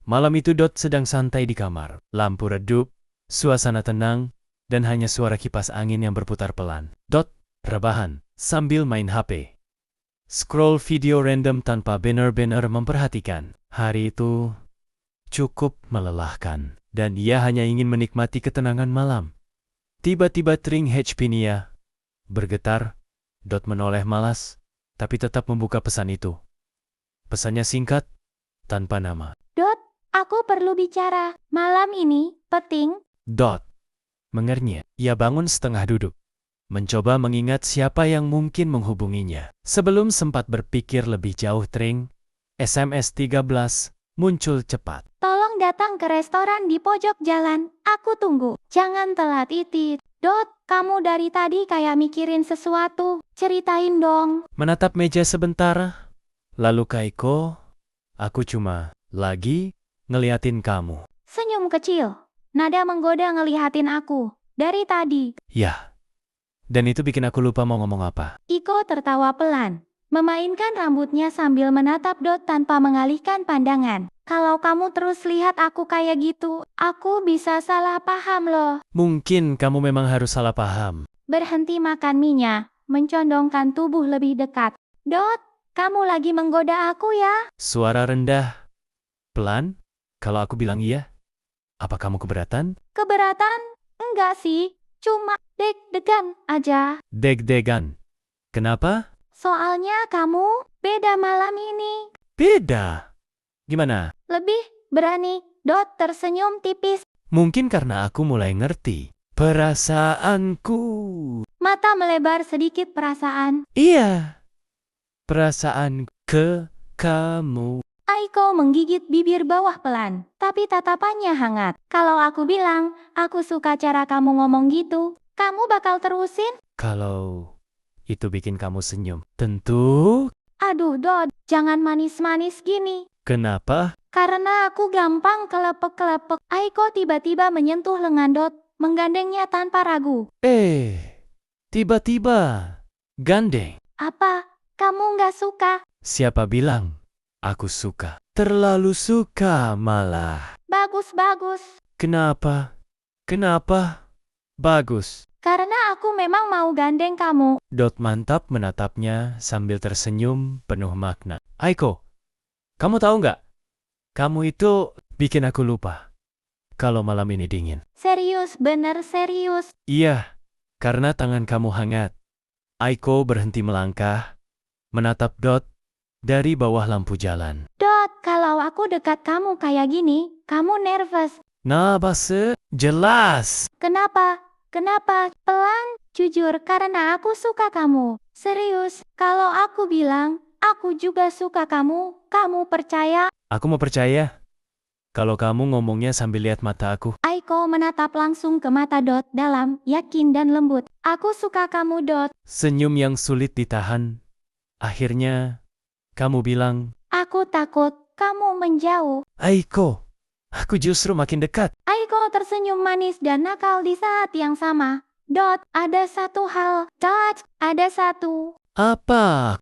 Malam itu Dot sedang santai di kamar. Lampu redup, suasana tenang, dan hanya suara kipas angin yang berputar pelan. Dot rebahan sambil main HP. Scroll video random tanpa benar-benar memperhatikan. Hari itu cukup melelahkan, dan ia hanya ingin menikmati ketenangan malam. Tiba-tiba ring HP Nia bergetar. Dot menoleh malas, tapi tetap membuka pesan itu. Pesannya singkat, tanpa nama. Dot, aku perlu bicara. Malam ini, penting. Dot mengernyit. Ia bangun setengah duduk, mencoba mengingat siapa yang mungkin menghubunginya. Sebelum sempat berpikir lebih jauh, tring SMS 13 muncul cepat. Tolong datang ke restoran di pojok jalan. Aku tunggu. Jangan telat itit. Dot, kamu dari tadi kayak mikirin sesuatu. Ceritain dong. Menatap meja sebentar, lalu Kaiko, aku cuma lagi ngeliatin kamu. Senyum kecil. Nada menggoda ngelihatin aku. Dari tadi. Ya, dan itu bikin aku lupa mau ngomong apa. Iko tertawa pelan. Memainkan rambutnya sambil menatap Dot tanpa mengalihkan pandangan. Kalau kamu terus lihat aku kayak gitu, aku bisa salah paham loh. Mungkin kamu memang harus salah paham. Berhenti makan minyak, mencondongkan tubuh lebih dekat. Dot, kamu lagi menggoda aku ya? Suara rendah, pelan. Kalau aku bilang iya, apa kamu keberatan? Keberatan? Enggak sih, cuma deg-degan aja. Deg-degan. Kenapa? Soalnya kamu beda malam ini. Beda. Gimana? Lebih berani. Dot tersenyum tipis. Mungkin karena aku mulai ngerti perasaanku. Mata melebar sedikit perasaan. Iya, perasaan ke kamu. Aiko menggigit bibir bawah pelan, tapi tatapannya hangat. Kalau aku bilang, aku suka cara kamu ngomong gitu, kamu bakal terusin? Kalau itu bikin kamu senyum, tentu. Aduh Dot, jangan manis-manis gini. Kenapa? Karena aku gampang kelepek-kelepek. Aiko tiba-tiba menyentuh lengan Dot, menggandengnya tanpa ragu. Tiba-tiba gandeng. Apa? Kamu nggak suka? Siapa bilang aku suka? Terlalu suka malah. Bagus-bagus. Kenapa? Kenapa? Bagus. Karena aku memang mau gandeng kamu. Dot mantap menatapnya sambil tersenyum penuh makna. Aiko, kamu tahu nggak? Kamu itu bikin aku lupa kalau malam ini dingin. Serius, bener serius. Iya, karena tangan kamu hangat. Aiko berhenti melangkah, menatap Dot dari bawah lampu jalan. Dot, kalau aku dekat kamu kayak gini, kamu nervous. Nah, base, jelas. Kenapa? Kenapa? Pelan, jujur karena aku suka kamu. Serius, kalau aku bilang, aku juga suka kamu, kamu percaya? Aku mau percaya kalau kamu ngomongnya sambil lihat mata aku. Aiko menatap langsung ke mata Dot dalam, yakin dan lembut. Aku suka kamu Dot. Senyum yang sulit ditahan. Akhirnya, kamu bilang, Aku takut kamu menjauh. Aiko, aku justru makin dekat. Aiko tersenyum manis dan nakal di saat yang sama. Dot, ada satu hal. Dot, ada satu. Apa?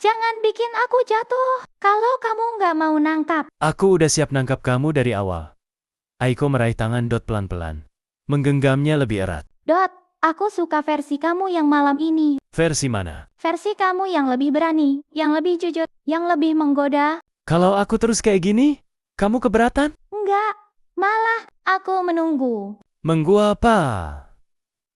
Jangan bikin aku jatuh. Kalau kamu nggak mau nangkap. Aku udah siap nangkap kamu dari awal. Aiko meraih tangan Dot pelan-pelan, menggenggamnya lebih erat. Dot, aku suka versi kamu yang malam ini. Versi mana? Versi kamu yang lebih berani, yang lebih jujur, yang lebih menggoda. Kalau aku terus kayak gini, kamu keberatan? Enggak, malah aku menunggu. Menggua apa?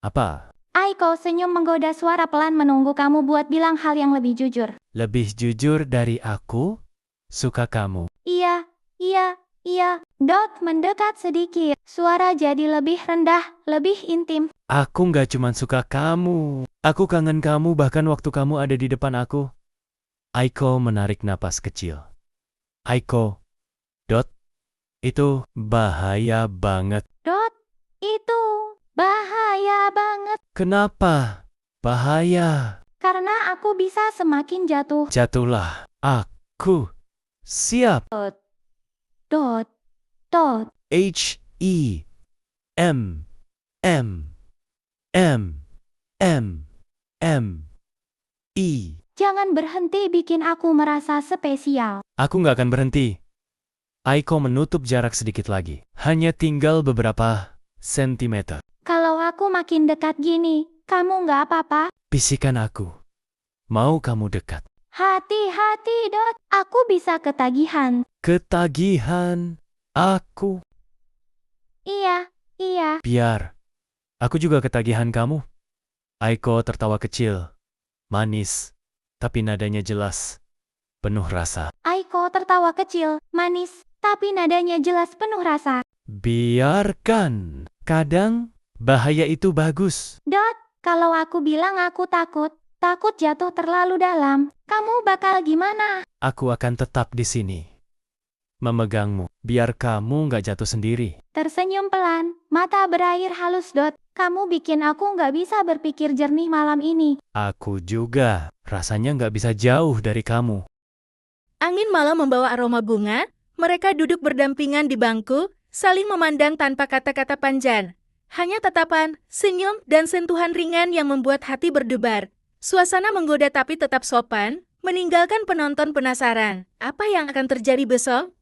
Apa? Aiko senyum menggoda suara pelan menunggu kamu buat bilang hal yang lebih jujur. Lebih jujur dari aku? Suka kamu. Iya, iya, iya. Dot mendekat sedikit. Suara jadi lebih rendah, lebih intim. Aku nggak cuma suka kamu. Aku kangen kamu bahkan waktu kamu ada di depan aku. Aiko menarik napas kecil. Aiko. Dot. Itu bahaya banget. Dot, itu bahaya banget. Kenapa? Bahaya. Karena aku bisa semakin jatuh. Jatuhlah. Aku siap. Dot, Dot. H-E-M-M-M-M. E. Jangan berhenti bikin aku merasa spesial. Aku nggak akan berhenti. Aiko menutup jarak sedikit lagi. Hanya tinggal beberapa sentimeter. Kalau aku makin dekat gini, kamu nggak apa-apa? Bisikan aku. Mau kamu dekat. Hati-hati, Dot. Aku bisa ketagihan. Ketagihan. Aku. Iya, iya. Biar. Aku juga ketagihan kamu. Aiko tertawa kecil. Manis. Tapi nadanya jelas. Penuh rasa. Aiko tertawa kecil, manis, tapi nadanya jelas penuh rasa. Biarkan. Kadang, bahaya itu bagus. Dot, kalau aku bilang aku takut jatuh terlalu dalam, kamu bakal gimana? Aku akan tetap di sini. Memegangmu. Biar kamu nggak jatuh sendiri. Tersenyum pelan, mata berair halus, Dot. Kamu bikin aku nggak bisa berpikir jernih malam ini. Aku juga. Rasanya nggak bisa jauh dari kamu. Angin malam membawa aroma bunga, mereka duduk berdampingan di bangku, saling memandang tanpa kata-kata panjang. Hanya tatapan, senyum, dan sentuhan ringan yang membuat hati berdebar. Suasana menggoda tapi tetap sopan, meninggalkan penonton penasaran. Apa yang akan terjadi besok?